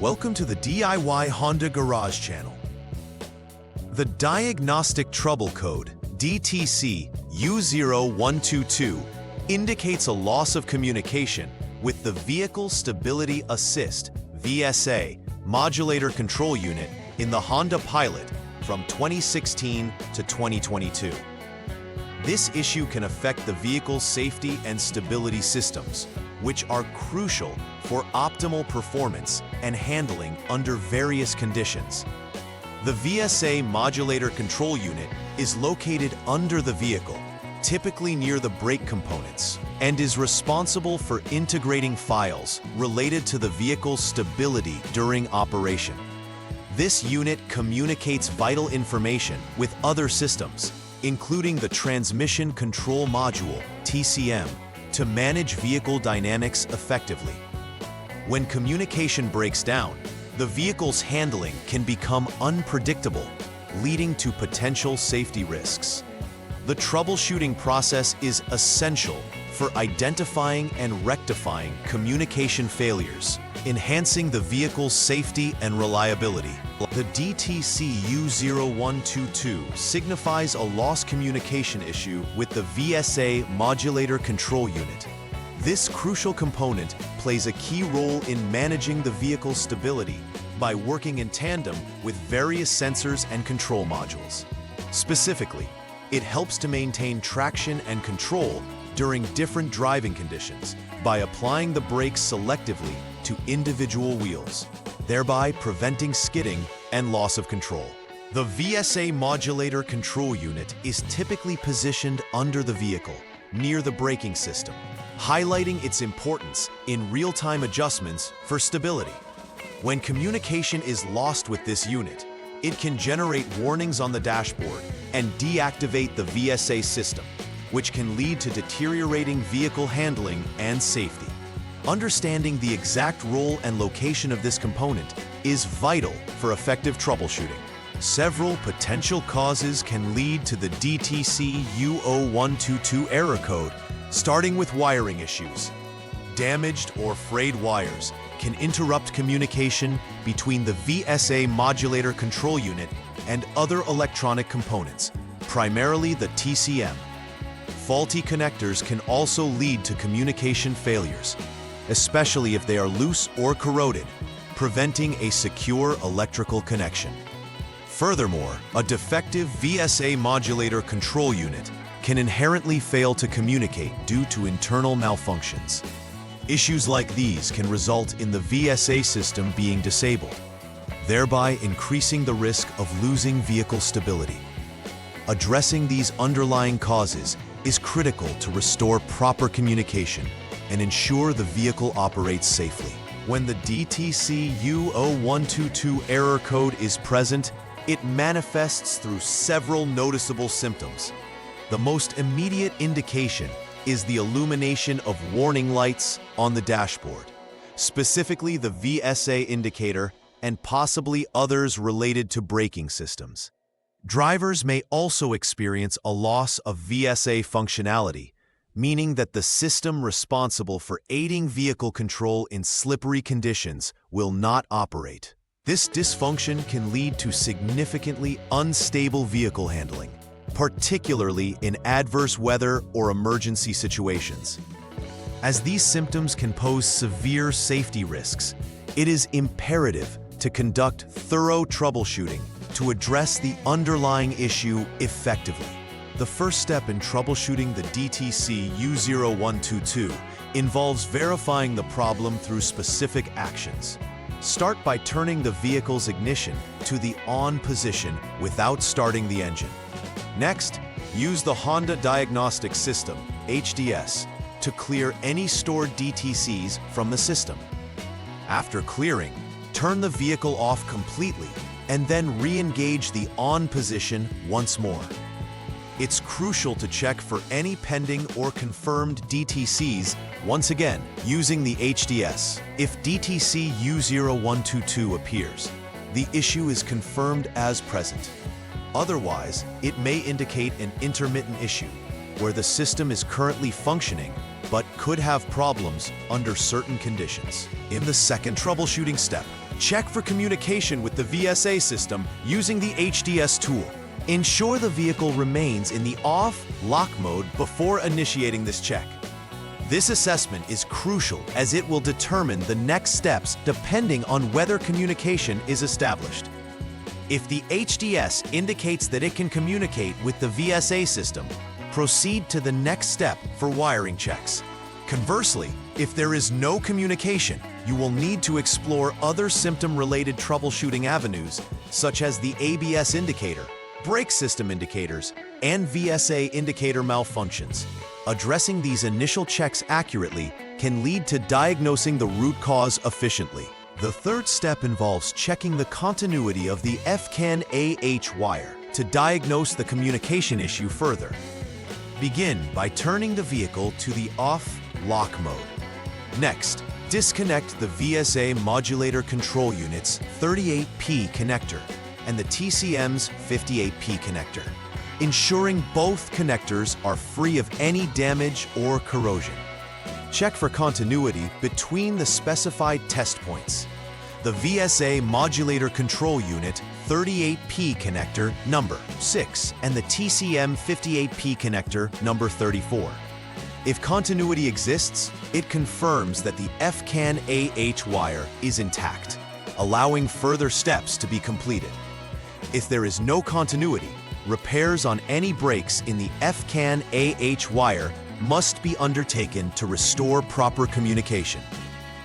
Welcome to the DIY Honda Garage channel. The Diagnostic Trouble Code, DTC U0122, indicates a loss of communication with the Vehicle Stability Assist VSA Modulator-Control unit in the Honda Pilot from 2016 to 2022. This issue can affect the vehicle's safety and stability systems, which are crucial for optimal performance and handling under various conditions. The VSA Modulator-Control unit is located under the vehicle, typically near the brake components, and is responsible for integrating files related to the vehicle's stability during operation. This unit communicates vital information with other systems, including the Transmission Control Module, TCM, to manage vehicle dynamics effectively. When communication breaks down, the vehicle's handling can become unpredictable, leading to potential safety risks. The troubleshooting process is essential for identifying and rectifying communication failures, enhancing the vehicle's safety and reliability. The DTC U0122 signifies a lost communication issue with the VSA Modulator-Control unit. This crucial component plays a key role in managing the vehicle's stability by working in tandem with various sensors and control modules. Specifically, it helps to maintain traction and control during different driving conditions by applying the brakes selectively to individual wheels, thereby preventing skidding and loss of control. The VSA Modulator-Control unit is typically positioned under the vehicle, near the braking system, highlighting its importance in real-time adjustments for stability. When communication is lost with this unit, it can generate warnings on the dashboard and deactivate the VSA system, which can lead to deteriorating vehicle handling and safety. Understanding the exact role and location of this component is vital for effective troubleshooting. Several potential causes can lead to the DTC U0122 error code, starting with wiring issues. Damaged or frayed wires can interrupt communication between the VSA Modulator-Control unit and other electronic components, primarily the TCM. Faulty connectors can also lead to communication failures, especially if they are loose or corroded, preventing a secure electrical connection. Furthermore, a defective VSA Modulator-Control unit can inherently fail to communicate due to internal malfunctions. Issues like these can result in the VSA system being disabled, thereby increasing the risk of losing vehicle stability. Addressing these underlying causes is critical to restore proper communication and ensure the vehicle operates safely. When the DTC U0122 error code is present, it manifests through several noticeable symptoms. The most immediate indication is the illumination of warning lights on the dashboard, specifically the VSA indicator and possibly others related to braking systems. Drivers may also experience a loss of VSA functionality, meaning that the system responsible for aiding vehicle control in slippery conditions will not operate. This dysfunction can lead to significantly unstable vehicle handling, particularly in adverse weather or emergency situations. As these symptoms can pose severe safety risks, it is imperative to conduct thorough troubleshooting to address the underlying issue effectively. The first step in troubleshooting the DTC U0122 involves verifying the problem through specific actions. Start by turning the vehicle's ignition to the on position without starting the engine. Next, use the Honda Diagnostic System, HDS, to clear any stored DTCs from the system. After clearing, turn the vehicle off completely and then re-engage the on position once more. It's crucial to check for any pending or confirmed DTCs, once again, using the HDS. If DTC U0122 appears, the issue is confirmed as present. Otherwise, it may indicate an intermittent issue, where the system is currently functioning but could have problems under certain conditions. In the second troubleshooting step, Check for communication with the VSA system using the HDS tool. Ensure the vehicle remains in the off/lock mode before initiating this check. This assessment is crucial as it will determine the next steps depending on whether communication is established. If the HDS indicates that it can communicate with the VSA system, proceed to the next step for wiring checks. Conversely, if there is no communication, you will need to explore other symptom-related troubleshooting avenues, such as the ABS indicator, brake system indicators, and VSA indicator malfunctions. Addressing these initial checks accurately can lead to diagnosing the root cause efficiently. The third step involves checking the continuity of the FCAN-AH wire to diagnose the communication issue further. Begin by turning the vehicle to the off/lock mode. Next, disconnect the VSA Modulator-Control unit's 38P connector and the TCM's 58P connector, ensuring both connectors are free of any damage or corrosion. Check for continuity between the specified test points. The VSA Modulator-Control unit 38P connector number 6 and the TCM 58P connector number 34. If continuity exists, it confirms that the FCAN-AH wire is intact, allowing further steps to be completed. If there is no continuity, repairs on any breaks in the FCAN-AH wire must be undertaken to restore proper communication.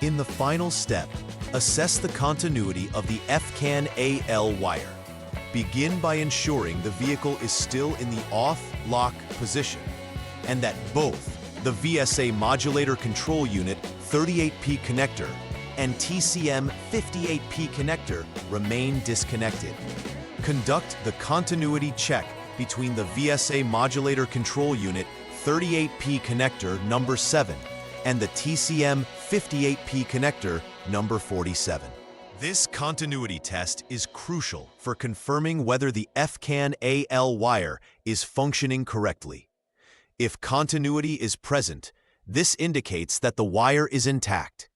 In the final step, assess the continuity of the FCAN-AL wire. Begin by ensuring the vehicle is still in the off/lock position and that both the VSA Modulator-Control unit 38P connector and TCM 58P connector remain disconnected. Conduct the continuity check between the VSA Modulator-Control unit 38P connector number 7 and the TCM 58P connector number 47. This continuity test is crucial for confirming whether the FCAN-AL wire is functioning correctly. If continuity is present, this indicates that the wire is intact.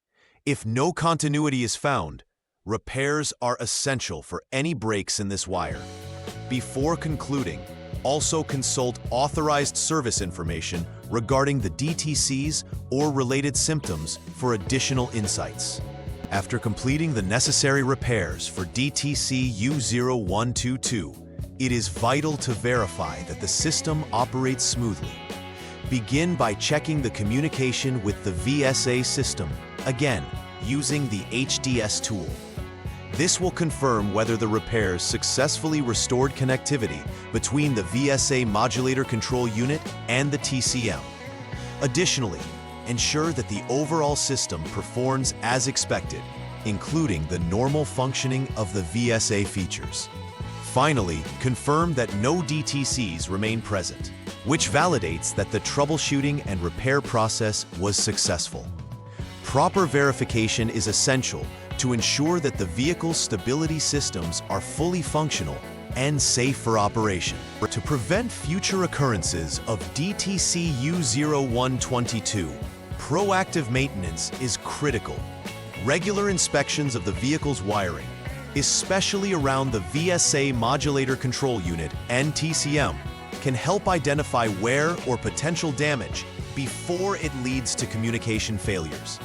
If no continuity is found, repairs are essential for any breaks in this wire. Before concluding, also consult authorized service information regarding the DTCs or related symptoms for additional insights. After completing the necessary repairs for DTC U0122, it is vital to verify that the system operates smoothly. Begin by checking the communication with the VSA system, again, using the HDS tool. This will confirm whether the repairs successfully restored connectivity between the VSA Modulator-Control unit and the TCM. Additionally, ensure that the overall system performs as expected, including the normal functioning of the VSA features. Finally, confirm that no DTCs remain present, which validates that the troubleshooting and repair process was successful. Proper verification is essential to ensure that the vehicle's stability systems are fully functional and safe for operation. To prevent future occurrences of DTC U0122, proactive maintenance is critical. Regular inspections of the vehicle's wiring, especially around the VSA Modulator-Control unit and TCM, can help identify wear or potential damage before it leads to communication failures.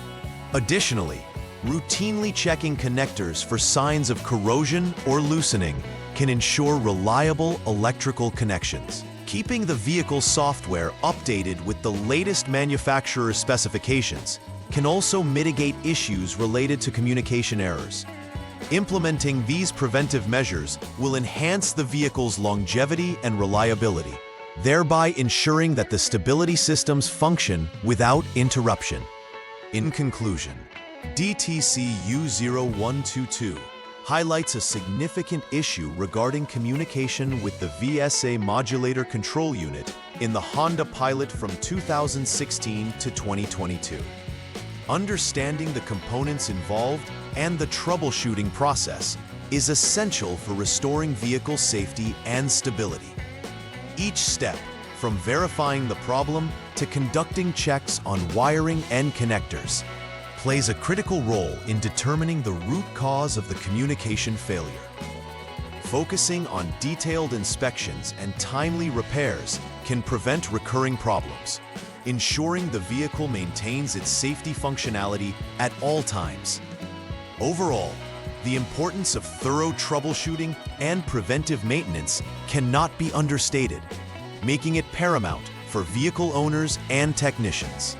Additionally, routinely checking connectors for signs of corrosion or loosening can ensure reliable electrical connections. Keeping the vehicle software updated with the latest manufacturer specifications can also mitigate issues related to communication errors. Implementing these preventive measures will enhance the vehicle's longevity and reliability, thereby ensuring that the stability systems function without interruption. In conclusion, DTC U0122 highlights a significant issue regarding communication with the VSA Modulator-Control unit in the Honda Pilot from 2016 to 2022. Understanding the components involved and the troubleshooting process is essential for restoring vehicle safety and stability. Each step, from verifying the problem to conducting checks on wiring and connectors, plays a critical role in determining the root cause of the communication failure. Focusing on detailed inspections and timely repairs can prevent recurring problems, ensuring the vehicle maintains its safety functionality at all times. Overall, the importance of thorough troubleshooting and preventive maintenance cannot be understated, making it paramount for vehicle owners and technicians.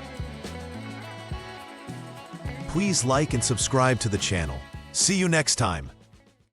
Please like and subscribe to the channel. See you next time.